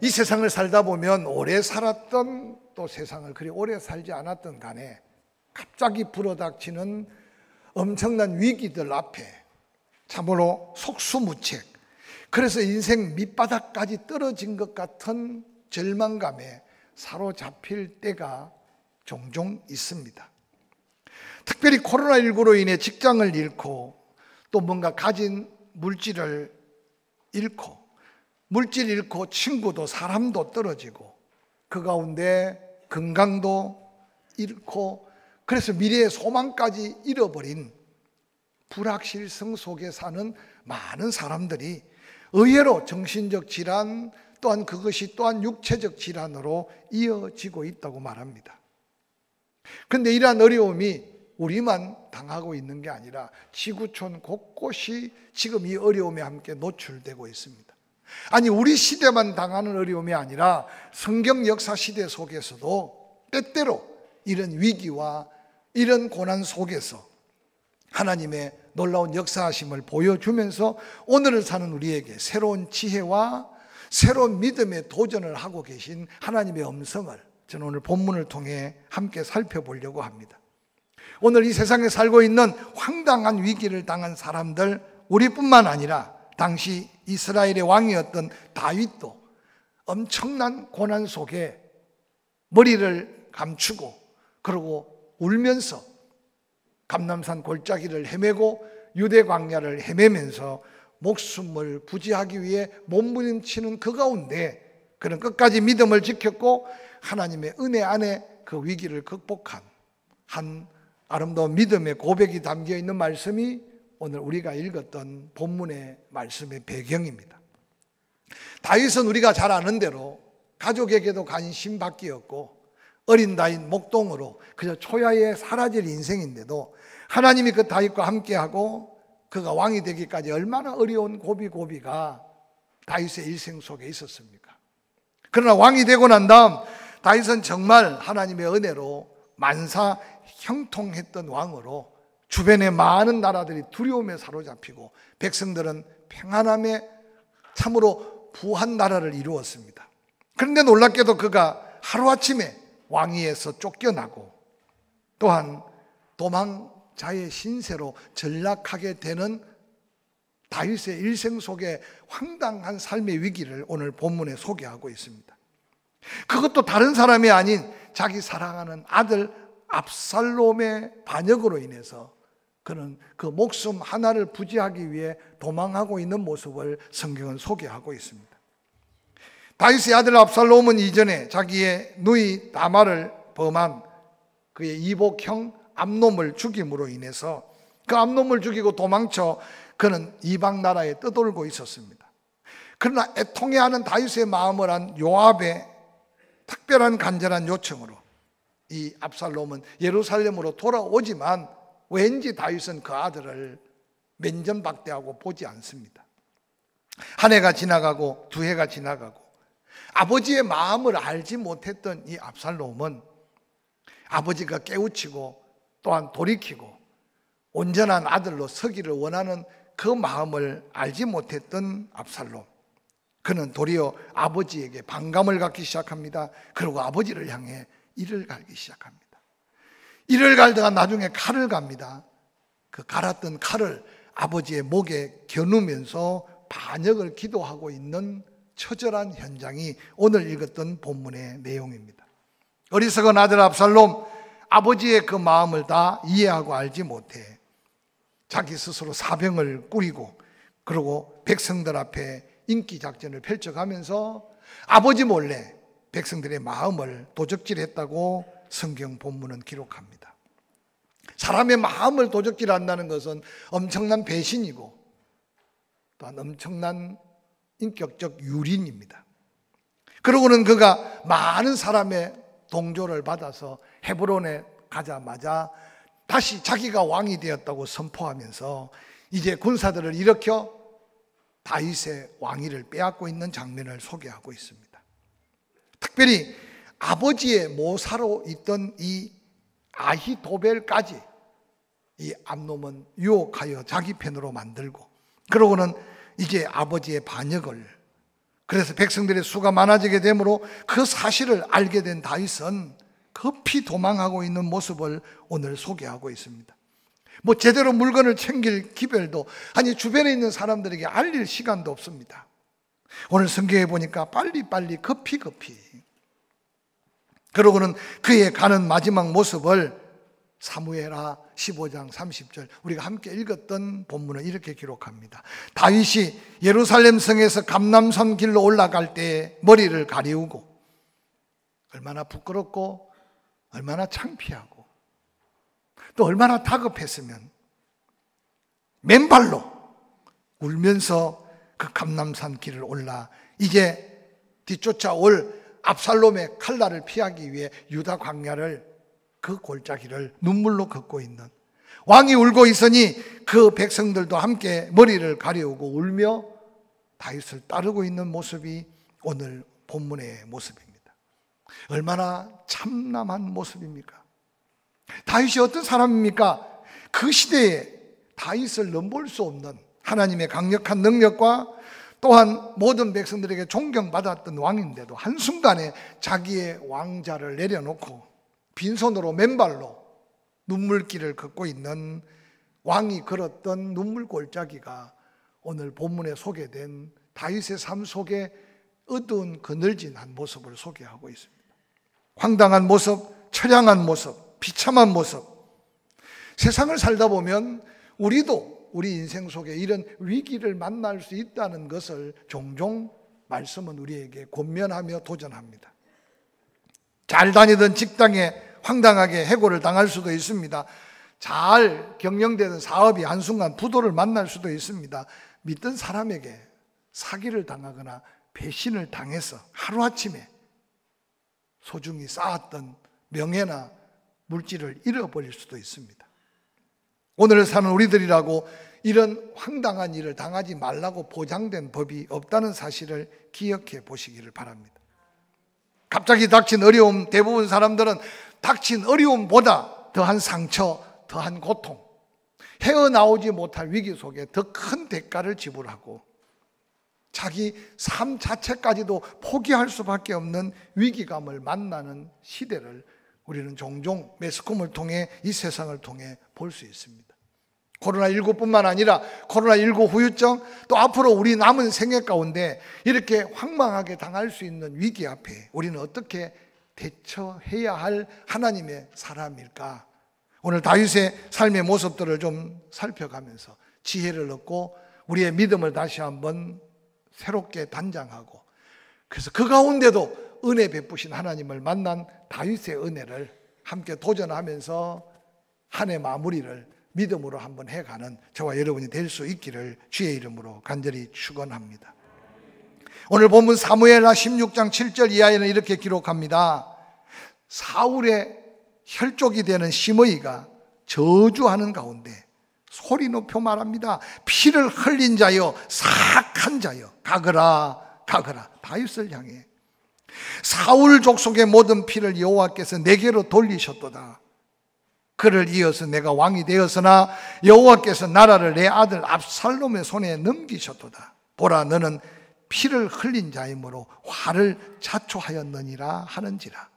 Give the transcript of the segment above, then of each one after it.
이 세상을 살다 보면 오래 살았던 또 세상을 그리 오래 살지 않았던 간에 갑자기 불어닥치는 엄청난 위기들 앞에 참으로 속수무책, 그래서 인생 밑바닥까지 떨어진 것 같은 절망감에 사로잡힐 때가 종종 있습니다. 특별히 코로나19로 인해 직장을 잃고 또 뭔가 가진 물질을 잃고 물질 잃고 친구도 사람도 떨어지고 그 가운데 건강도 잃고 그래서 미래의 소망까지 잃어버린 불확실성 속에 사는 많은 사람들이 의외로 정신적 질환 또한 그것이 또한 육체적 질환으로 이어지고 있다고 말합니다. 그런데 이러한 어려움이 우리만 당하고 있는 게 아니라 지구촌 곳곳이 지금 이 어려움에 함께 노출되고 있습니다. 아니, 우리 시대만 당하는 어려움이 아니라 성경 역사 시대 속에서도 때때로 이런 위기와 이런 고난 속에서 하나님의 놀라운 역사하심을 보여주면서 오늘을 사는 우리에게 새로운 지혜와 새로운 믿음의 도전을 하고 계신 하나님의 음성을 저는 오늘 본문을 통해 함께 살펴보려고 합니다. 오늘 이 세상에 살고 있는 황당한 위기를 당한 사람들, 우리뿐만 아니라 당시 이스라엘의 왕이었던 다윗도 엄청난 고난 속에 머리를 감추고 그러고 울면서 감람산 골짜기를 헤매고 유대 광야를 헤매면서 목숨을 부지하기 위해 몸부림치는 그 가운데 그는 끝까지 믿음을 지켰고 하나님의 은혜 안에 그 위기를 극복한 한 아름다운 믿음의 고백이 담겨 있는 말씀이 오늘 우리가 읽었던 본문의 말씀의 배경입니다. 다윗은 우리가 잘 아는 대로 가족에게도 관심 받기였고 어린 다윗 목동으로 그저 초야에 사라질 인생인데도 하나님이 그 다윗과 함께하고 그가 왕이 되기까지 얼마나 어려운 고비고비가 다윗의 일생 속에 있었습니까? 그러나 왕이 되고 난 다음 다윗은 정말 하나님의 은혜로 만사 형통했던 왕으로 주변의 많은 나라들이 두려움에 사로잡히고 백성들은 평안함에 참으로 부한 나라를 이루었습니다. 그런데 놀랍게도 그가 하루아침에 왕위에서 쫓겨나고 또한 도망자의 신세로 전락하게 되는 다윗의 일생 속에 황당한 삶의 위기를 오늘 본문에 소개하고 있습니다. 그것도 다른 사람이 아닌 자기 사랑하는 아들 압살롬의 반역으로 인해서 그는 그 목숨 하나를 부지하기 위해 도망하고 있는 모습을 성경은 소개하고 있습니다. 다윗의 아들 압살롬은 이전에 자기의 누이 다말을 범한 그의 이복형 암놈을 죽임으로 인해서 그 암놈을 죽이고 도망쳐 그는 이방 나라에 떠돌고 있었습니다. 그러나 애통해하는 다윗의 마음을 한 요압의 특별한 간절한 요청으로 이 압살롬은 예루살렘으로 돌아오지만 왠지 다윗은 그 아들을 면전박대하고 보지 않습니다. 한 해가 지나가고 두 해가 지나가고 아버지의 마음을 알지 못했던 이 압살롬은 아버지가 깨우치고 또한 돌이키고 온전한 아들로 서기를 원하는 그 마음을 알지 못했던 압살롬, 그는 도리어 아버지에게 반감을 갖기 시작합니다. 그리고 아버지를 향해 이를 갈기 시작합니다. 이를 갈다가 나중에 칼을 갑니다. 그 갈았던 칼을 아버지의 목에 겨누면서 반역을 기도하고 있는 처절한 현장이 오늘 읽었던 본문의 내용입니다. 어리석은 아들 압살롬, 아버지의 그 마음을 다 이해하고 알지 못해 자기 스스로 사병을 꾸리고 그리고 백성들 앞에 인기작전을 펼쳐가면서 아버지 몰래 백성들의 마음을 도적질했다고 성경 본문은 기록합니다. 사람의 마음을 도적질한다는 것은 엄청난 배신이고 또한 엄청난 인격적 유린입니다. 그러고는 그가 많은 사람의 동조를 받아서 헤브론에 가자마자 다시 자기가 왕이 되었다고 선포하면서 이제 군사들을 일으켜 다윗의 왕위를 빼앗고 있는 장면을 소개하고 있습니다. 특별히 아버지의 모사로 있던 이 아히도벨까지 이 암놈은 유혹하여 자기 편으로 만들고 그러고는 이제 아버지의 반역을 그래서 백성들의 수가 많아지게 되므로 그 사실을 알게 된 다윗은 급히 도망하고 있는 모습을 오늘 소개하고 있습니다. 뭐 제대로 물건을 챙길 기별도, 아니 주변에 있는 사람들에게 알릴 시간도 없습니다. 오늘 성경에 보니까 빨리빨리 급히 그러고는 그의 가는 마지막 모습을 사무엘하 15장 30절 우리가 함께 읽었던 본문은 이렇게 기록합니다. 다윗이 예루살렘 성에서 감람산 길로 올라갈 때 머리를 가리우고, 얼마나 부끄럽고 얼마나 창피하고 또 얼마나 다급했으면 맨발로 울면서 그 감람산 길을 올라 이제 뒤쫓아올 압살롬의 칼날을 피하기 위해 유다 광야를, 그 골짜기를 눈물로 걷고 있는, 왕이 울고 있으니 그 백성들도 함께 머리를 가리우고 울며 다윗을 따르고 있는 모습이 오늘 본문의 모습입니다. 얼마나 참남한 모습입니까? 다윗이 어떤 사람입니까? 그 시대에 다윗을 넘볼 수 없는 하나님의 강력한 능력과 또한 모든 백성들에게 존경받았던 왕인데도 한순간에 자기의 왕자를 내려놓고 빈손으로 맨발로 눈물길을 걷고 있는 왕이 걸었던 눈물 골짜기가 오늘 본문에 소개된 다윗의 삶 속에 어두운 그늘진 한 모습을 소개하고 있습니다. 황당한 모습, 처량한 모습, 비참한 모습. 세상을 살다 보면 우리도 우리 인생 속에 이런 위기를 만날 수 있다는 것을 종종 말씀은 우리에게 권면하며 도전합니다. 잘 다니던 직장에 황당하게 해고를 당할 수도 있습니다. 잘 경영되는 사업이 한순간 부도를 만날 수도 있습니다. 믿던 사람에게 사기를 당하거나 배신을 당해서 하루아침에 소중히 쌓았던 명예나 물질을 잃어버릴 수도 있습니다. 오늘 사는 우리들이라고 이런 황당한 일을 당하지 말라고 보장된 법이 없다는 사실을 기억해 보시기를 바랍니다. 갑자기 닥친 어려움, 대부분 사람들은 닥친 어려움보다 더한 상처, 더한 고통, 헤어나오지 못할 위기 속에 더 큰 대가를 지불하고 자기 삶 자체까지도 포기할 수밖에 없는 위기감을 만나는 시대를 우리는 종종 매스컴을 통해, 이 세상을 통해 볼 수 있습니다. 코로나19뿐만 아니라 코로나19 후유증, 또 앞으로 우리 남은 생애 가운데 이렇게 황망하게 당할 수 있는 위기 앞에 우리는 어떻게 대처해야 할 하나님의 사람일까? 오늘 다윗의 삶의 모습들을 좀 살펴가면서 지혜를 얻고 우리의 믿음을 다시 한번 새롭게 단장하고, 그래서 그 가운데도 은혜 베푸신 하나님을 만난 다윗의 은혜를 함께 도전하면서 한 해 마무리를 믿음으로 한번 해가는 저와 여러분이 될 수 있기를 주의 이름으로 간절히 축원합니다. 오늘 본문 사무엘하 16장 7절 이하에는 이렇게 기록합니다. 사울의 혈족이 되는 시므이가 저주하는 가운데 소리 높여 말합니다. 피를 흘린 자여, 사악한 자여, 가거라 가거라. 다윗을 향해 사울 족속의 모든 피를 여호와께서 내게로 돌리셨도다. 그를 이어서 내가 왕이 되었으나 여호와께서 나라를 내 아들 압살롬의 손에 넘기셨도다. 보라, 너는 피를 흘린 자이므로 화를 자초하였느니라 하는지라.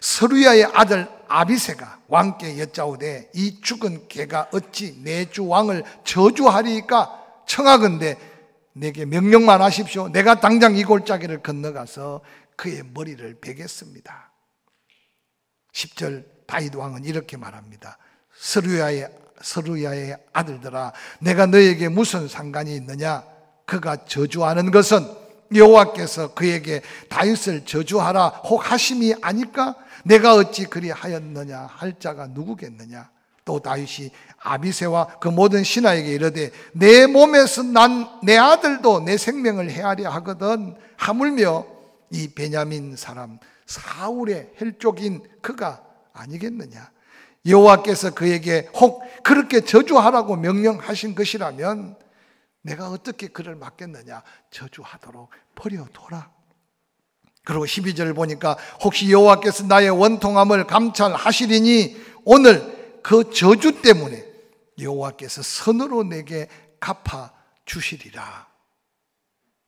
서루야의 아들 아비새가 왕께 여짜오되 이 죽은 개가 어찌 내 주 왕을 저주하리이까? 청하건대 내게 명령만 하십시오. 내가 당장 이 골짜기를 건너가서 그의 머리를 베겠습니다. 10절 다윗 왕은 이렇게 말합니다. 서루야의 아들들아, 내가 너에게 무슨 상관이 있느냐? 그가 저주하는 것은 여호와께서 그에게 다윗을 저주하라 혹 하심이 아닐까? 내가 어찌 그리하였느냐 할 자가 누구겠느냐? 또 다윗이 아비새와 그 모든 신하에게 이르되 내 몸에서 난 내 아들도 내 생명을 헤아려 하거든. 하물며 이 베냐민 사람 사울의 혈족인 그가 아니겠느냐? 여호와께서 그에게 혹 그렇게 저주하라고 명령하신 것이라면 내가 어떻게 그를 막겠느냐? 저주하도록 버려둬라. 그리고 12절을 보니까 혹시 여호와께서 나의 원통함을 감찰하시리니 오늘 그 저주 때문에 여호와께서 선으로 내게 갚아 주시리라.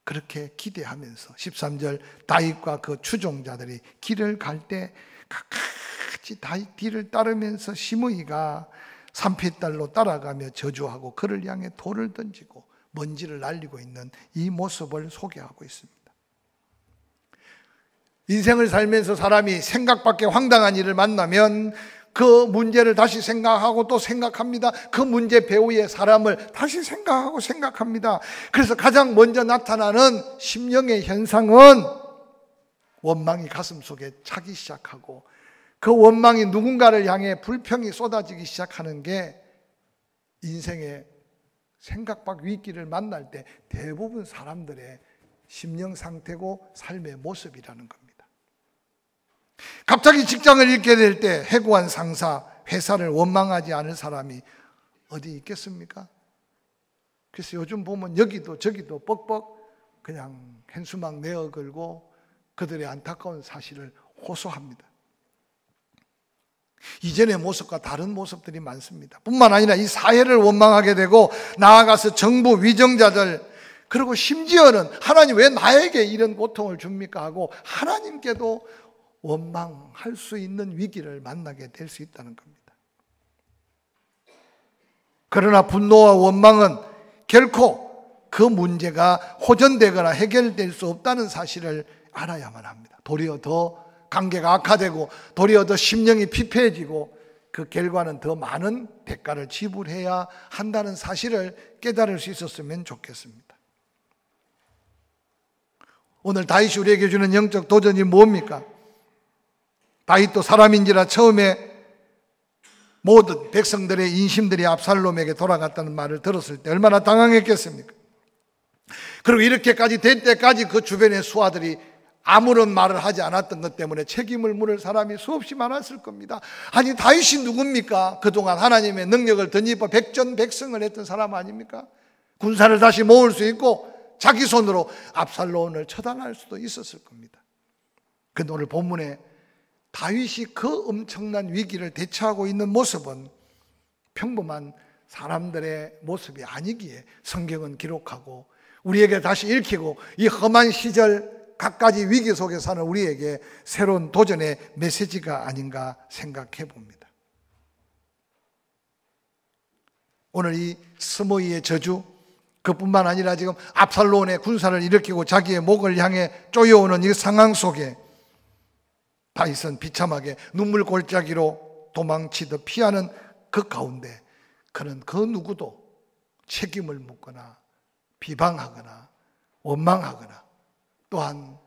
그렇게 기대하면서 13절 다윗과 그 추종자들이 길을 갈 때 같이 다윗 뒤를 따르면서 시므이가 산패딸로 따라가며 저주하고 그를 향해 돌을 던지고 먼지를 날리고 있는 이 모습을 소개하고 있습니다. 인생을 살면서 사람이 생각 밖의 황당한 일을 만나면 그 문제를 다시 생각하고 또 생각합니다. 그 문제 배후의 사람을 다시 생각하고 생각합니다. 그래서 가장 먼저 나타나는 심령의 현상은 원망이 가슴속에 차기 시작하고 그 원망이 누군가를 향해 불평이 쏟아지기 시작하는 게 인생의 생각 밖 위기를 만날 때 대부분 사람들의 심령 상태고 삶의 모습이라는 겁니다. 갑자기 직장을 잃게 될 때 해고한 상사, 회사를 원망하지 않을 사람이 어디 있겠습니까? 그래서 요즘 보면 여기도 저기도 뻑뻑 그냥 한수막 내어걸고 그들의 안타까운 사실을 호소합니다. 이전의 모습과 다른 모습들이 많습니다. 뿐만 아니라 이 사회를 원망하게 되고 나아가서 정부 위정자들 그리고 심지어는 하나님 왜 나에게 이런 고통을 줍니까 하고 하나님께도 원망할 수 있는 위기를 만나게 될 수 있다는 겁니다. 그러나 분노와 원망은 결코 그 문제가 호전되거나 해결될 수 없다는 사실을 알아야만 합니다. 도리어 더 관계가 악화되고 도리어 더 심령이 피폐해지고 그 결과는 더 많은 대가를 지불해야 한다는 사실을 깨달을 수 있었으면 좋겠습니다. 오늘 다윗이 우리에게 주는 영적 도전이 뭡니까? 다윗도 사람인지라 처음에 모든 백성들의 인심들이 압살롬에게 돌아갔다는 말을 들었을 때 얼마나 당황했겠습니까? 그리고 이렇게까지 될 때까지 그 주변의 수하들이 아무런 말을 하지 않았던 것 때문에 책임을 물을 사람이 수없이 많았을 겁니다. 아니 다윗이 누굽니까? 그동안 하나님의 능력을 덧입어 백전백승을 했던 사람 아닙니까? 군사를 다시 모을 수 있고 자기 손으로 압살롬을 처단할 수도 있었을 겁니다. 그런데 오늘 본문에 다윗이 그 엄청난 위기를 대처하고 있는 모습은 평범한 사람들의 모습이 아니기에 성경은 기록하고 우리에게 다시 읽히고 이 험한 시절 갖가지 위기 속에 사는 우리에게 새로운 도전의 메시지가 아닌가 생각해 봅니다. 오늘 이 스므이의 저주 그뿐만 아니라 지금 압살롬의 군사를 일으키고 자기의 목을 향해 쪼여오는 이 상황 속에 다윗은 비참하게 눈물 골짜기로 도망치듯 피하는 그 가운데 그는 그 누구도 책임을 묻거나 비방하거나 원망하거나 또한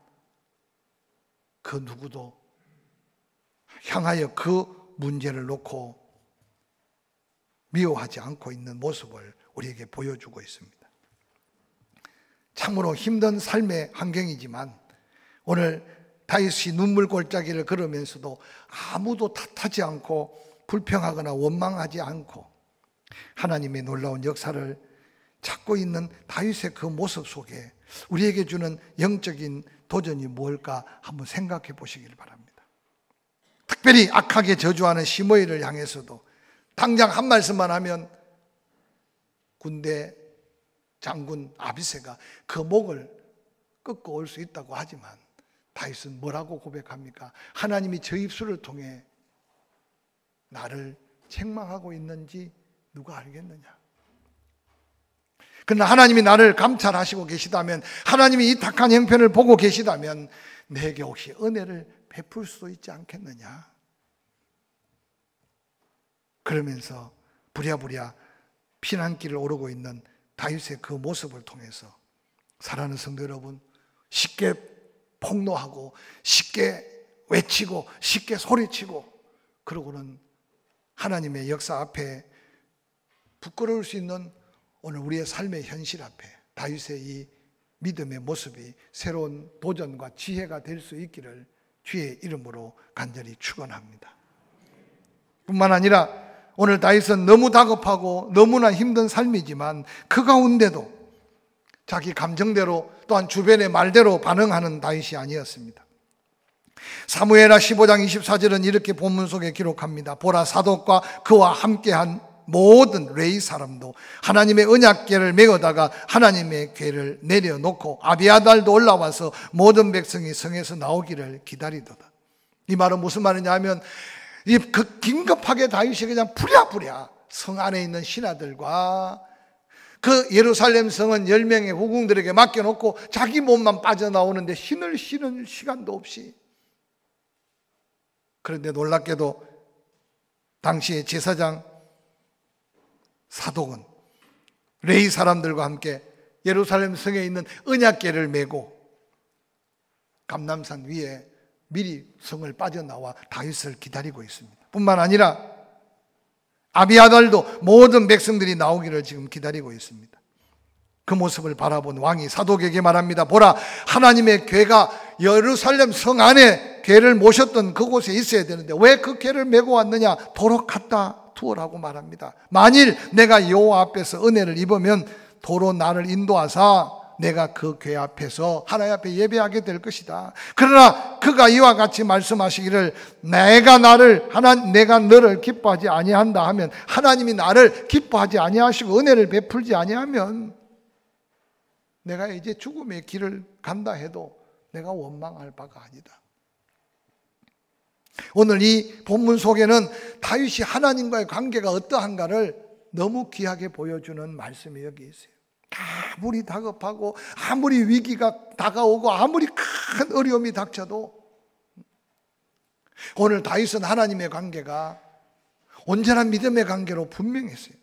그 누구도 향하여 그 문제를 놓고 미워하지 않고 있는 모습을 우리에게 보여주고 있습니다. 참으로 힘든 삶의 환경이지만 오늘 다윗이 눈물 골짜기를 걸으면서도 아무도 탓하지 않고 불평하거나 원망하지 않고 하나님의 놀라운 역사를 찾고 있는 다윗의 그 모습 속에 우리에게 주는 영적인 도전이 뭘까 한번 생각해 보시길 바랍니다. 특별히 악하게 저주하는 시므이를 향해서도 당장 한 말씀만 하면 군대 장군 아비새가 그 목을 꺾어 올 수 있다고 하지만 다윗은 뭐라고 고백합니까? 하나님이 저 입술을 통해 나를 책망하고 있는지 누가 알겠느냐? 그러나 하나님이 나를 감찰하시고 계시다면, 하나님이 이 탁한 형편을 보고 계시다면 내게 혹시 은혜를 베풀 수도 있지 않겠느냐? 그러면서 부랴부랴 피난길을 오르고 있는 다윗의 그 모습을 통해서 사랑하는 성도 여러분, 쉽게 폭로하고 쉽게 외치고 쉽게 소리치고 그러고는 하나님의 역사 앞에 부끄러울 수 있는 오늘 우리의 삶의 현실 앞에 다윗의 이 믿음의 모습이 새로운 도전과 지혜가 될 수 있기를 주의 이름으로 간절히 축원합니다. 뿐만 아니라 오늘 다윗은 너무 다급하고 너무나 힘든 삶이지만 그 가운데도 자기 감정대로 또한 주변의 말대로 반응하는 다윗이 아니었습니다. 사무엘하 15장 24절은 이렇게 본문 속에 기록합니다. 보라, 사독과 그와 함께한 모든 레위 사람도 하나님의 언약궤를 메어다가 하나님의 궤를 내려놓고 아비아달도 올라와서 모든 백성이 성에서 나오기를 기다리도다. 이 말은 무슨 말이냐 하면 그 긴급하게 다윗이 그냥 부랴부랴 성 안에 있는 신하들과 그 예루살렘 성은 10명의 후궁들에게 맡겨놓고 자기 몸만 빠져나오는데 신을 쉬는 시간도 없이. 그런데 놀랍게도 당시의 제사장 사독은 레위 사람들과 함께 예루살렘 성에 있는 언약궤를 메고 감람산 위에 미리 성을 빠져나와 다윗을 기다리고 있습니다. 뿐만 아니라 아비아달도 모든 백성들이 나오기를 지금 기다리고 있습니다. 그 모습을 바라본 왕이 사독에게 말합니다. 보라, 하나님의 궤가 예루살렘 성 안에 궤를 모셨던 그곳에 있어야 되는데 왜 그 궤를 메고 왔느냐? 도로 갖다 두어라고 말합니다. 만일 내가 여호와 앞에서 은혜를 입으면 도로 나를 인도하사 내가 그 궤 앞에서 하나님 앞에 예배하게 될 것이다. 그러나 그가 이와 같이 말씀하시기를 내가 너를 기뻐하지 아니한다 하면, 하나님이 나를 기뻐하지 아니하시고 은혜를 베풀지 아니하면 내가 이제 죽음의 길을 간다 해도 내가 원망할 바가 아니다. 오늘 이 본문 속에는 다윗이 하나님과의 관계가 어떠한가를 너무 귀하게 보여주는 말씀이 여기 있어요. 아무리 다급하고 아무리 위기가 다가오고 아무리 큰 어려움이 닥쳐도 오늘 다윗은 하나님의 관계가 온전한 믿음의 관계로 분명했어요.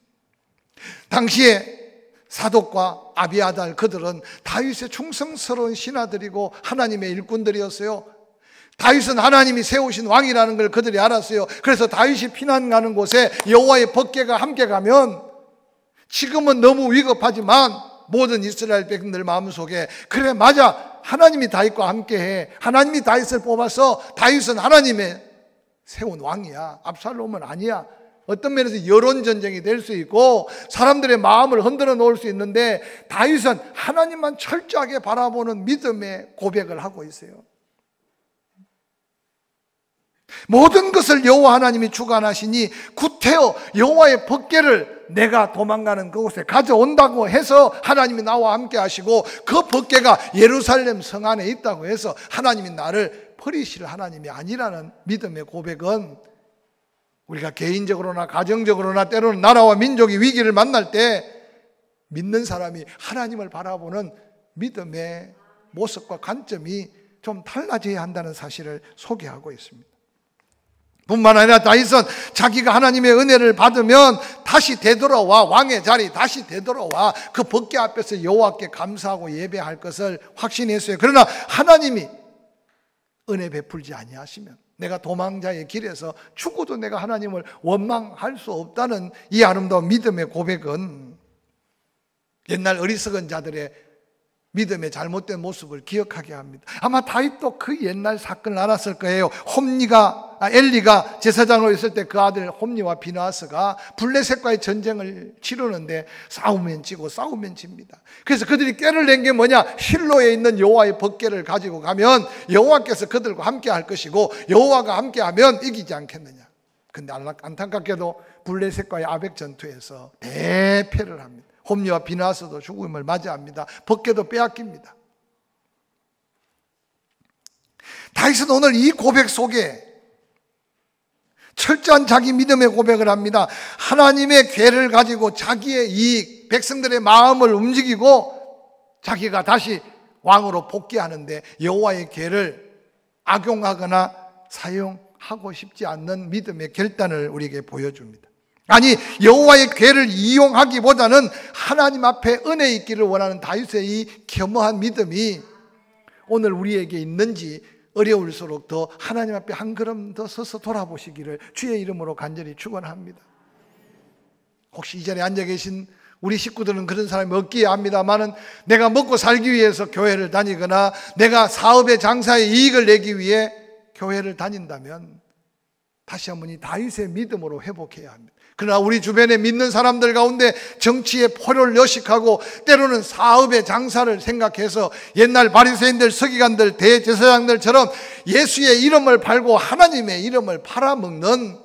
당시에 사독과 아비아달 그들은 다윗의 충성스러운 신하들이고 하나님의 일꾼들이었어요. 다윗은 하나님이 세우신 왕이라는 걸 그들이 알았어요. 그래서 다윗이 피난 가는 곳에 여호와의 법궤가 함께 가면 지금은 너무 위급하지만 모든 이스라엘 백성들 마음속에 그래 맞아, 하나님이 다윗과 함께해, 하나님이 다윗을 뽑아서 다윗은 하나님의 세운 왕이야, 압살롬은 아니야. 어떤 면에서 여론전쟁이 될 수 있고 사람들의 마음을 흔들어 놓을 수 있는데 다윗은 하나님만 철저하게 바라보는 믿음의 고백을 하고 있어요. 모든 것을 여호와 하나님이 주관하시니 구태여 여호와의 법궤를 내가 도망가는 그곳에 가져온다고 해서 하나님이 나와 함께 하시고 그 법궤가 예루살렘 성 안에 있다고 해서 하나님이 나를 버리실 하나님이 아니라는 믿음의 고백은 우리가 개인적으로나 가정적으로나 때로는 나라와 민족이 위기를 만날 때 믿는 사람이 하나님을 바라보는 믿음의 모습과 관점이 좀 달라져야 한다는 사실을 소개하고 있습니다. 뿐만 아니라 다윗은 자기가 하나님의 은혜를 받으면 다시 되돌아와 왕의 자리 다시 되돌아와 그 법궤 앞에서 여호와께 감사하고 예배할 것을 확신했어요. 그러나 하나님이 은혜 베풀지 아니하시면 내가 도망자의 길에서 죽어도 내가 하나님을 원망할 수 없다는 이 아름다운 믿음의 고백은 옛날 어리석은 자들의 믿음의 잘못된 모습을 기억하게 합니다. 아마 다윗도 그 옛날 사건을 알았을 거예요. 엘리가 제사장으로 있을 때 그 아들 홈니와 비나하스가 블레셋과의 전쟁을 치르는데 싸우면 지고 싸우면 집니다. 그래서 그들이 꾀를 낸 게 뭐냐? 실로에 있는 여호와의 법궤를 가지고 가면 여호와께서 그들과 함께 할 것이고 여호와가 함께 하면 이기지 않겠느냐. 근데 안타깝게도 블레셋과의 아벡 전투에서 대패를 합니다. 홈리와 비나하스도 죽음을 맞이합니다. 법궤도 빼앗깁니다. 다윗은 오늘 이 고백 속에 철저한 자기 믿음의 고백을 합니다. 하나님의 궤를 가지고 자기의 이익, 백성들의 마음을 움직이고 자기가 다시 왕으로 복귀하는데 여호와의 궤를 악용하거나 사용하고 싶지 않는 믿음의 결단을 우리에게 보여줍니다. 아니, 여호와의 궤를 이용하기보다는 하나님 앞에 은혜 있기를 원하는 다윗의 이 겸허한 믿음이 오늘 우리에게 있는지 어려울수록 더 하나님 앞에 한 걸음 더 서서 돌아보시기를 주의 이름으로 간절히 축원합니다. 혹시 이 자리에 앉아 계신 우리 식구들은 그런 사람이 없기에 합니다만은 내가 먹고 살기 위해서 교회를 다니거나 내가 사업의 장사의 이익을 내기 위해 교회를 다닌다면 다시 한번 이 다윗의 믿음으로 회복해야 합니다. 그러나 우리 주변에 믿는 사람들 가운데 정치의 포효를 여식하고 때로는 사업의 장사를 생각해서 옛날 바리새인들, 서기관들, 대제사장들처럼 예수의 이름을 팔고 하나님의 이름을 팔아먹는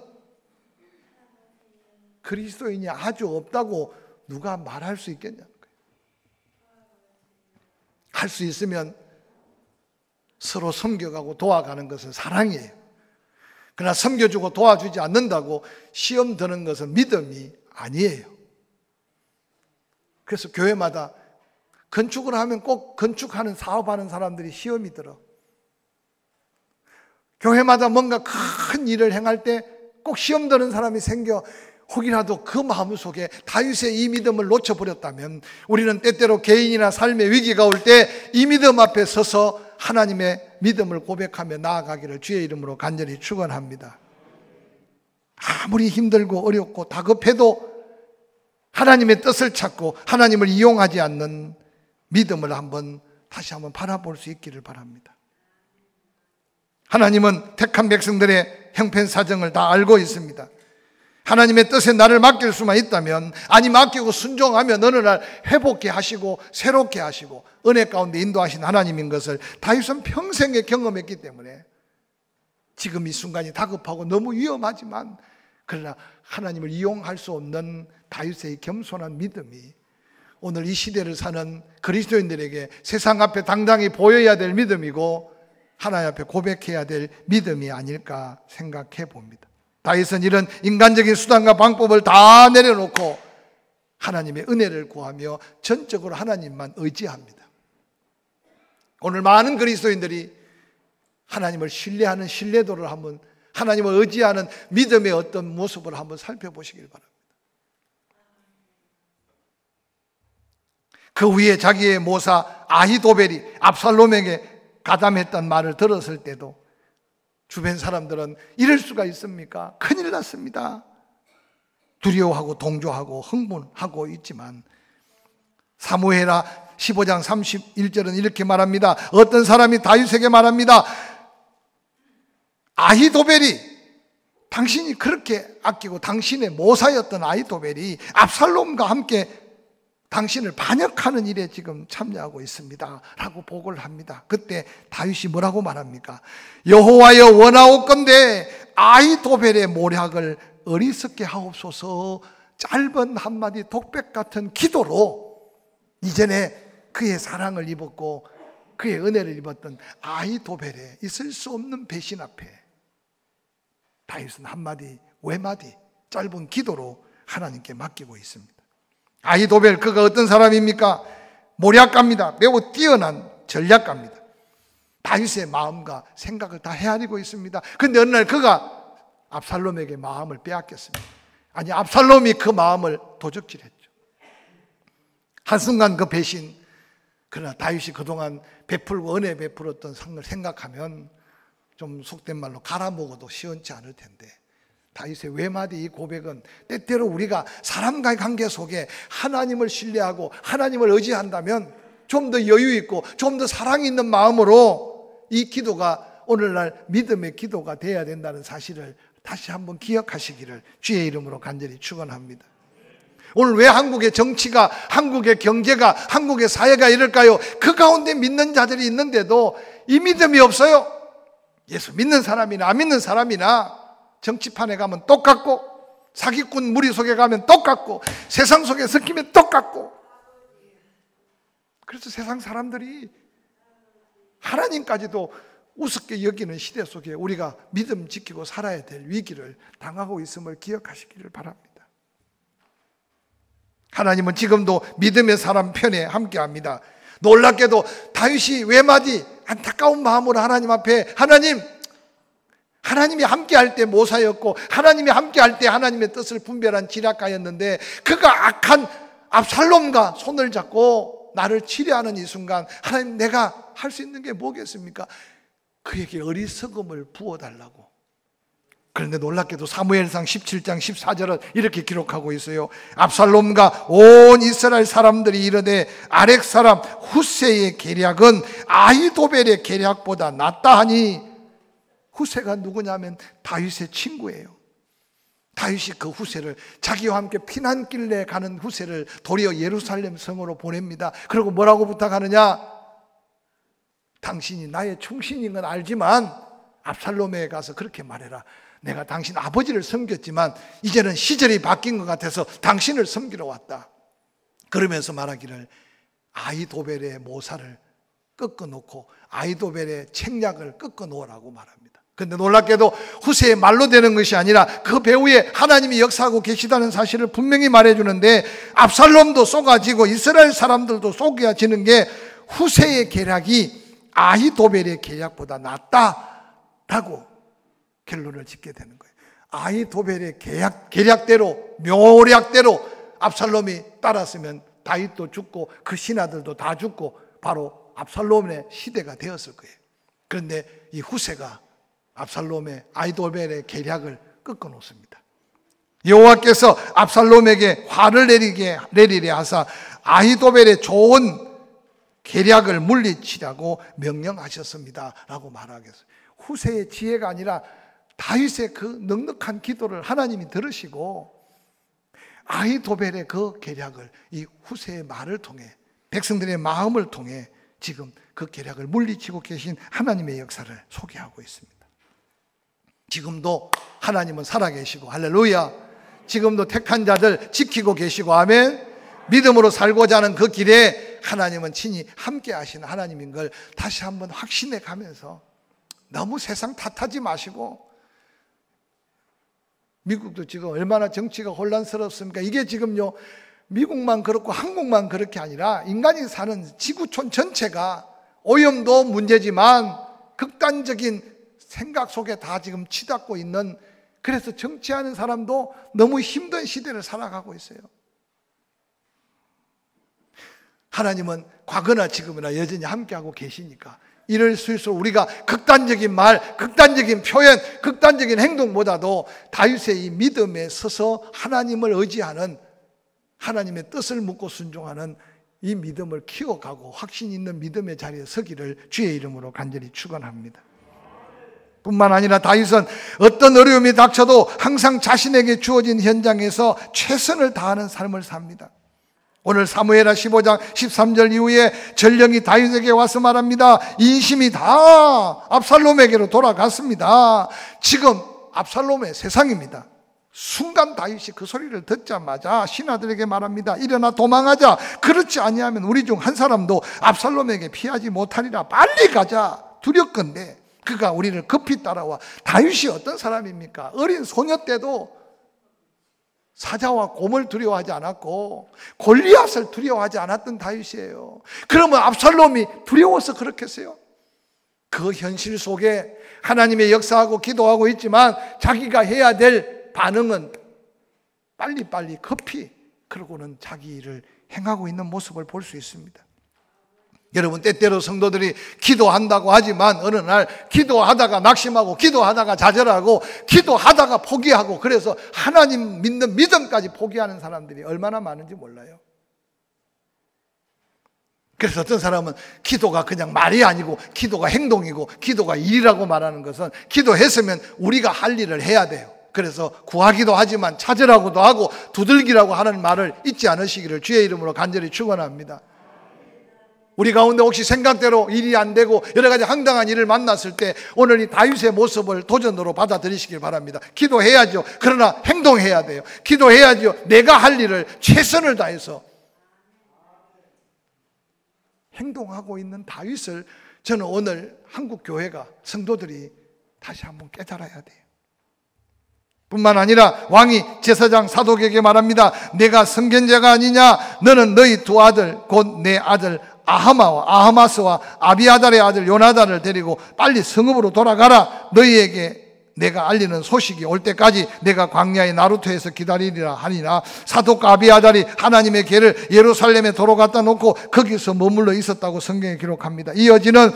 그리스도인이 아주 없다고 누가 말할 수 있겠냐는 거예요. 할 수 있으면 서로 섬겨가고 도와가는 것은 사랑이에요. 그러나 섬겨주고 도와주지 않는다고 시험 드는 것은 믿음이 아니에요. 그래서 교회마다 건축을 하면 꼭 건축하는 사업하는 사람들이 시험이 들어. 교회마다 뭔가 큰 일을 행할 때 꼭 시험 드는 사람이 생겨. 혹이라도 그 마음속에 다윗의 이 믿음을 놓쳐버렸다면 우리는 때때로 개인이나 삶의 위기가 올 때 이 믿음 앞에 서서 하나님의 믿음을 고백하며 나아가기를 주의 이름으로 간절히 축원합니다. 아무리 힘들고 어렵고 다급해도 하나님의 뜻을 찾고 하나님을 이용하지 않는 믿음을 다시 한번 바라볼 수 있기를 바랍니다. 하나님은 택한 백성들의 형편사정을 다 알고 있습니다. 하나님의 뜻에 나를 맡길 수만 있다면, 아니 맡기고 순종하면 어느 날 회복케 하시고 새롭게 하시고 은혜 가운데 인도하신 하나님인 것을 다윗은 평생에 경험했기 때문에 지금 이 순간이 다급하고 너무 위험하지만 그러나 하나님을 이용할 수 없는 다윗의 겸손한 믿음이 오늘 이 시대를 사는 그리스도인들에게 세상 앞에 당당히 보여야 될 믿음이고 하나님 앞에 고백해야 될 믿음이 아닐까 생각해 봅니다. 다윗은 이런 인간적인 수단과 방법을 다 내려놓고 하나님의 은혜를 구하며 전적으로 하나님만 의지합니다. 오늘 많은 그리스도인들이 하나님을 신뢰하는 신뢰도를 한번, 하나님을 의지하는 믿음의 어떤 모습을 한번 살펴보시길 바랍니다. 그 위에 자기의 모사 아히도벨이 압살롬에게 가담했던 말을 들었을 때도 주변 사람들은 이럴 수가 있습니까? 큰일 났습니다. 두려워하고 동조하고 흥분하고 있지만 사무엘하 15장 31절은 이렇게 말합니다. 어떤 사람이 다윗에게 말합니다. 아히도벨이, 당신이 그렇게 아끼고 당신의 모사였던 아히도벨이 압살롬과 함께 당신을 반역하는 일에 지금 참여하고 있습니다 라고 보고를 합니다. 그때 다윗이 뭐라고 말합니까? 여호와여 원하옵건대 아히도벨의 모략을 어리석게 하옵소서. 짧은 한마디 독백 같은 기도로 이전에 그의 사랑을 입었고 그의 은혜를 입었던 아히도벨의 있을 수 없는 배신 앞에 다윗은 한마디 외마디 짧은 기도로 하나님께 맡기고 있습니다. 아히도벨, 그가 어떤 사람입니까? 모략가입니다. 매우 뛰어난 전략가입니다. 다윗의 마음과 생각을 다 헤아리고 있습니다. 그런데 어느 날 그가 압살롬에게 마음을 빼앗겼습니다. 아니, 압살롬이 그 마음을 도적질했죠. 한순간 그 배신, 그러나 다윗이 그동안 베풀고 은혜 베풀었던 상을 생각하면 좀 속된 말로 갈아먹어도 시원치 않을 텐데 다윗의 외마디 이 고백은 때때로 우리가 사람과의 관계 속에 하나님을 신뢰하고 하나님을 의지한다면 좀 더 여유 있고 좀 더 사랑이 있는 마음으로 이 기도가 오늘날 믿음의 기도가 되어야 된다는 사실을 다시 한번 기억하시기를 주의 이름으로 간절히 축원합니다. 오늘 왜 한국의 정치가, 한국의 경제가, 한국의 사회가 이럴까요? 그 가운데 믿는 자들이 있는데도 이 믿음이 없어요. 예수 믿는 사람이나 안 믿는 사람이나 정치판에 가면 똑같고 사기꾼 무리 속에 가면 똑같고 세상 속에 섞이면 똑같고, 그래서 세상 사람들이 하나님까지도 우습게 여기는 시대 속에 우리가 믿음 지키고 살아야 될 위기를 당하고 있음을 기억하시기를 바랍니다. 하나님은 지금도 믿음의 사람 편에 함께합니다. 놀랍게도 다윗이 외마디 안타까운 마음으로 하나님 앞에, 하나님이 함께할 때 모사였고 하나님이 함께할 때 하나님의 뜻을 분별한 지략가였는데 그가 악한 압살롬과 손을 잡고 나를 치려하는 이 순간 하나님, 내가 할 수 있는 게 뭐겠습니까? 그에게 어리석음을 부어달라고. 그런데 놀랍게도 사무엘상 17장 14절은 이렇게 기록하고 있어요. 압살롬과 온 이스라엘 사람들이 이르되 아렉 사람 후세의 계략은 아히도벨의 계략보다 낫다 하니, 후세가 누구냐면 다윗의 친구예요. 다윗이 그 후세를, 자기와 함께 피난길에 가는 후세를 도리어 예루살렘 성으로 보냅니다. 그리고 뭐라고 부탁하느냐? 당신이 나의 충신인 건 알지만 압살롬에 가서 그렇게 말해라. 내가 당신 아버지를 섬겼지만 이제는 시절이 바뀐 것 같아서 당신을 섬기러 왔다. 그러면서 말하기를 아히도벨의 모사를 꺾어놓고 아히도벨의 책략을 꺾어놓으라고 말합니다. 그런데 놀랍게도 후세의 말로 되는 것이 아니라 그 배후에 하나님이 역사하고 계시다는 사실을 분명히 말해주는데, 압살롬도 쏘가지고 이스라엘 사람들도 쏘가지는 게 후세의 계략이 아히도벨의 계략보다 낫다라고 결론을 짓게 되는 거예요. 아히도벨의 계략대로, 묘략대로 압살롬이 따랐으면 다윗도 죽고 그 신하들도 다 죽고 바로 압살롬의 시대가 되었을 거예요. 그런데 이 후세가 압살롬의 아히도벨의 계략을 꺾어 놓습니다. 여호와께서 압살롬에게 화를 내리게 하사 아히도벨의 좋은 계략을 물리치라고 명령하셨습니다 라고 말하겠어요. 후세의 지혜가 아니라 다윗의 그 넉넉한 기도를 하나님이 들으시고 아히도벨의 그 계략을 이 후세의 말을 통해, 백성들의 마음을 통해 지금 그 계략을 물리치고 계신 하나님의 역사를 소개하고 있습니다. 지금도 하나님은 살아계시고, 할렐루야, 지금도 택한 자들 지키고 계시고, 아멘. 믿음으로 살고자 하는 그 길에 하나님은 친히 함께 하시는 하나님인 걸 다시 한번 확신해 가면서 너무 세상 탓하지 마시고, 미국도 지금 얼마나 정치가 혼란스럽습니까? 이게 지금요, 미국만 그렇고 한국만 그렇게 아니라 인간이 사는 지구촌 전체가 오염도 문제지만 극단적인 생각 속에 다 지금 치닫고 있는, 그래서 정치하는 사람도 너무 힘든 시대를 살아가고 있어요. 하나님은 과거나 지금이나 여전히 함께하고 계시니까 이럴 수 있을수록 우리가 극단적인 말, 극단적인 표현, 극단적인 행동보다도 다윗의 이 믿음에 서서 하나님을 의지하는, 하나님의 뜻을 묻고 순종하는 이 믿음을 키워가고 확신 있는 믿음의 자리에 서기를 주의 이름으로 간절히 축원합니다. 뿐만 아니라 다윗은 어떤 어려움이 닥쳐도 항상 자신에게 주어진 현장에서 최선을 다하는 삶을 삽니다. 오늘 사무엘하 15장 13절 이후에 전령이 다윗에게 와서 말합니다. 인심이 다 압살롬에게로 돌아갔습니다. 지금 압살롬의 세상입니다. 순간 다윗이 그 소리를 듣자마자 신하들에게 말합니다. 일어나 도망하자. 그렇지 아니하면 우리 중 한 사람도 압살롬에게 피하지 못하리라. 빨리 가자. 두렵건대 그가 우리를 급히 따라와. 다윗이 어떤 사람입니까? 어린 소녀 때도 사자와 곰을 두려워하지 않았고 골리앗을 두려워하지 않았던 다윗이에요. 그러면 압살롬이 두려워서 그렇겠어요? 그 현실 속에 하나님의 역사하고 기도하고 있지만 자기가 해야 될 반응은 빨리빨리 급히 그러고는 자기 일을 행하고 있는 모습을 볼 수 있습니다. 여러분, 때때로 성도들이 기도한다고 하지만 어느 날 기도하다가 낙심하고 기도하다가 좌절하고 기도하다가 포기하고, 그래서 하나님 믿는 믿음까지 포기하는 사람들이 얼마나 많은지 몰라요. 그래서 어떤 사람은 기도가 그냥 말이 아니고 기도가 행동이고 기도가 일이라고 말하는 것은, 기도했으면 우리가 할 일을 해야 돼요. 그래서 구하기도 하지만 찾으라고도 하고 두들기라고 하는 말을 잊지 않으시기를 주의 이름으로 간절히 축원합니다. 우리 가운데 혹시 생각대로 일이 안 되고 여러 가지 황당한 일을 만났을 때 오늘 이 다윗의 모습을 도전으로 받아들이시길 바랍니다. 기도해야죠. 그러나 행동해야 돼요. 기도해야죠. 내가 할 일을 최선을 다해서 행동하고 있는 다윗을 저는 오늘 한국 교회가, 성도들이 다시 한번 깨달아야 돼요. 뿐만 아니라 왕이 제사장 사독에게 말합니다. 내가 선견자가 아니냐? 너는 너희 두 아들 곧 내 아들 아하마스와 아비아달의 아들 요나단을 데리고 빨리 성읍으로 돌아가라. 너희에게 내가 알리는 소식이 올 때까지 내가 광야의 나루토에서 기다리리라 하니라. 사독과 아비아달이 하나님의 궤를 예루살렘에 도로 갖다 놓고 거기서 머물러 있었다고 성경에 기록합니다. 이어지는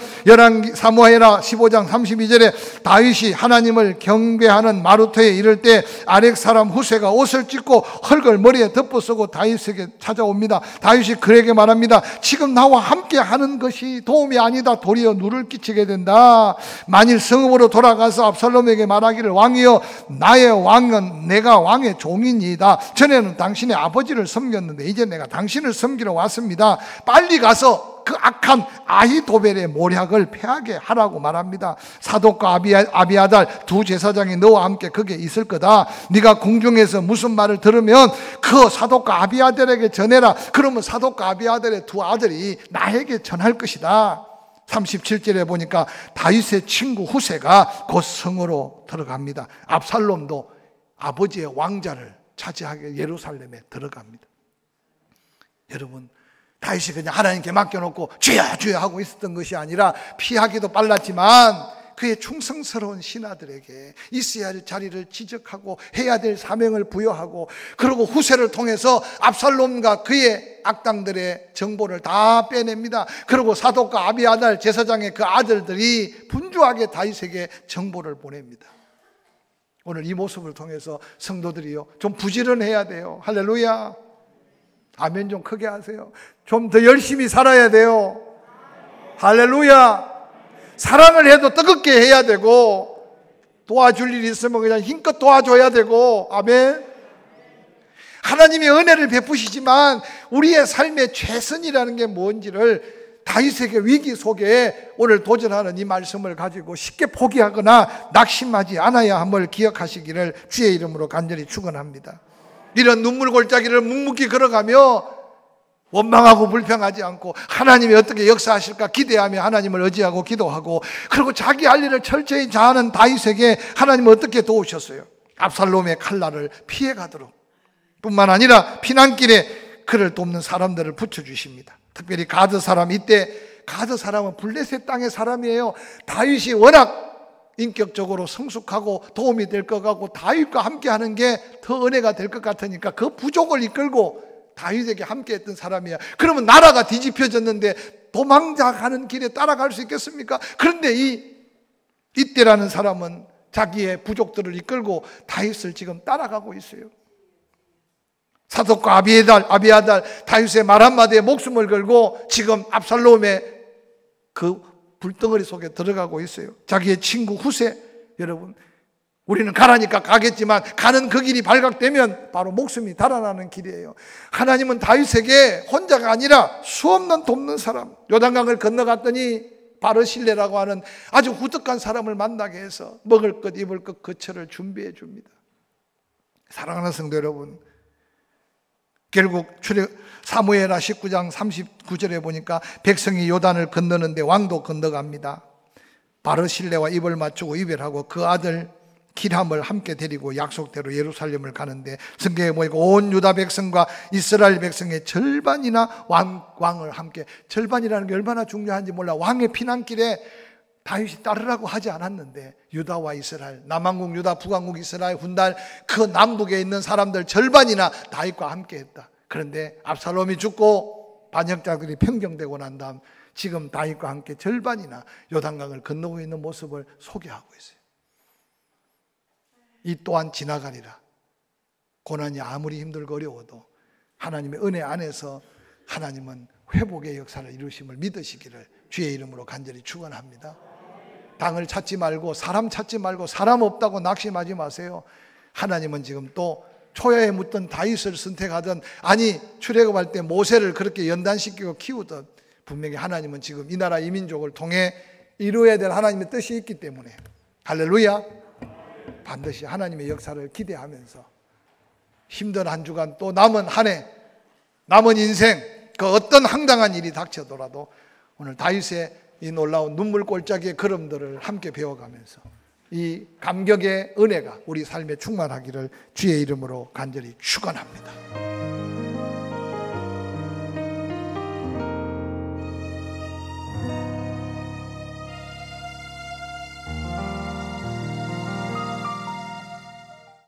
사무엘하 15장 32절에 다윗이 하나님을 경배하는 마루토에 이를 때 아렉 사람 후세가 옷을 찢고 흙을 머리에 덮어쓰고 다윗에게 찾아옵니다. 다윗이 그에게 말합니다. 지금 나와 함께 하는 것이 도움이 아니다. 도리어 누를 끼치게 된다. 만일 성읍으로 돌아가서 압살롬에게 말하기를 왕이여 나의 왕은 내가 왕의 종이니이다. 전에는 당신의 아버지를 섬겼는데 이제 내가 당신을 섬기러 왔습니다. 빨리 가서 그 악한 아히도벨의 모략을 패하게 하라고 말합니다. 사독과 아비아달 두 제사장이 너와 함께 거기에 있을 거다. 네가 궁중에서 무슨 말을 들으면 그 사독과 아비아달에게 전해라. 그러면 사독과 아비아달의 두 아들이 나에게 전할 것이다. 37절에 보니까 다윗의 친구 후세가 곧 성으로 들어갑니다. 압살롬도 아버지의 왕자를 차지하게 예루살렘에 들어갑니다. 여러분, 다윗이 그냥 하나님께 맡겨놓고 주야 주야 하고 있었던 것이 아니라 피하기도 빨랐지만 그의 충성스러운 신하들에게 있어야 할 자리를 지적하고 해야 될 사명을 부여하고, 그리고 후세를 통해서 압살롬과 그의 악당들의 정보를 다 빼냅니다. 그리고 사독과 아비아달 제사장의 그 아들들이 분주하게 다윗에게 정보를 보냅니다. 오늘 이 모습을 통해서 성도들이요 좀 부지런해야 돼요. 할렐루야. 아멘 좀 크게 하세요. 좀 더 열심히 살아야 돼요. 할렐루야. 사랑을 해도 뜨겁게 해야 되고, 도와줄 일이 있으면 그냥 힘껏 도와줘야 되고, 아멘. 하나님의 은혜를 베푸시지만 우리의 삶의 최선이라는 게 뭔지를 다윗에게 위기 속에 오늘 도전하는 이 말씀을 가지고 쉽게 포기하거나 낙심하지 않아야 함을 기억하시기를 주의 이름으로 간절히 축원합니다. 이런 눈물 골짜기를 묵묵히 걸어가며 원망하고 불평하지 않고 하나님이 어떻게 역사하실까 기대하며 하나님을 의지하고 기도하고, 그리고 자기 할 일을 철저히 다하는 다윗에게 하나님은 어떻게 도우셨어요? 압살롬의 칼날을 피해가도록, 뿐만 아니라 피난길에 그를 돕는 사람들을 붙여주십니다. 특별히 가드 사람, 이때 가드 사람은 블레셋 땅의 사람이에요. 다윗이 워낙 인격적으로 성숙하고 도움이 될 것 같고 다윗과 함께하는 게 더 은혜가 될 것 같으니까 그 부족을 이끌고 다윗에게 함께했던 사람이야. 그러면 나라가 뒤집혀졌는데 도망자가는 길에 따라갈 수 있겠습니까? 그런데 이때라는 사람은 자기의 부족들을 이끌고 다윗을 지금 따라가고 있어요. 사독과 아비아달 다윗의 말 한마디에 목숨을 걸고 지금 압살롬의 그 불덩어리 속에 들어가고 있어요. 자기의 친구 후세, 여러분, 우리는 가라니까 가겠지만 가는 그 길이 발각되면 바로 목숨이 달아나는 길이에요. 하나님은 다윗에게 혼자가 아니라 수없는 돕는 사람, 요단강을 건너갔더니 바르실레라고 하는 아주 후덕한 사람을 만나게 해서 먹을 것 입을 것 거처를 준비해 줍니다. 사랑하는 성도 여러분, 결국 사무엘하 19장 39절에 보니까 백성이 요단을 건너는데 왕도 건너갑니다. 바르실레와 입을 맞추고 이별하고 그 아들 기람을 함께 데리고 약속대로 예루살렘을 가는데, 성경에 보니까 온 유다 백성과 이스라엘 백성의 절반이나 왕을 함께, 절반이라는 게 얼마나 중요한지 몰라. 왕의 피난길에 다윗이 따르라고 하지 않았는데 유다와 이스라엘, 남왕국 유다, 북왕국 이스라엘, 훗날 그 남북에 있는 사람들 절반이나 다윗과 함께 했다. 그런데 압살롬이 죽고 반역자들이 평정되고 난 다음 지금 다윗과 함께 절반이나 요단강을 건너고 있는 모습을 소개하고 있어요. 이 또한 지나가리라. 고난이 아무리 힘들고 어려워도 하나님의 은혜 안에서 하나님은 회복의 역사를 이루심을 믿으시기를 주의 이름으로 간절히 축원합니다. 당을 찾지 말고 사람 찾지 말고 사람 없다고 낙심하지 마세요. 하나님은 지금 또 초야에 묻던 다윗을 선택하던, 아니 출애굽할 때 모세를 그렇게 연단시키고 키우던, 분명히 하나님은 지금 이 나라 이 민족을 통해 이루어야 될 하나님의 뜻이 있기 때문에 할렐루야, 반드시 하나님의 역사를 기대하면서 힘든 한 주간 또 남은 한 해, 남은 인생, 그 어떤 황당한 일이 닥쳐더라도 오늘 다윗의 이 놀라운 눈물 골짜기의 걸음들을 함께 배워가면서 이 감격의 은혜가 우리 삶에 충만하기를 주의 이름으로 간절히 축원합니다.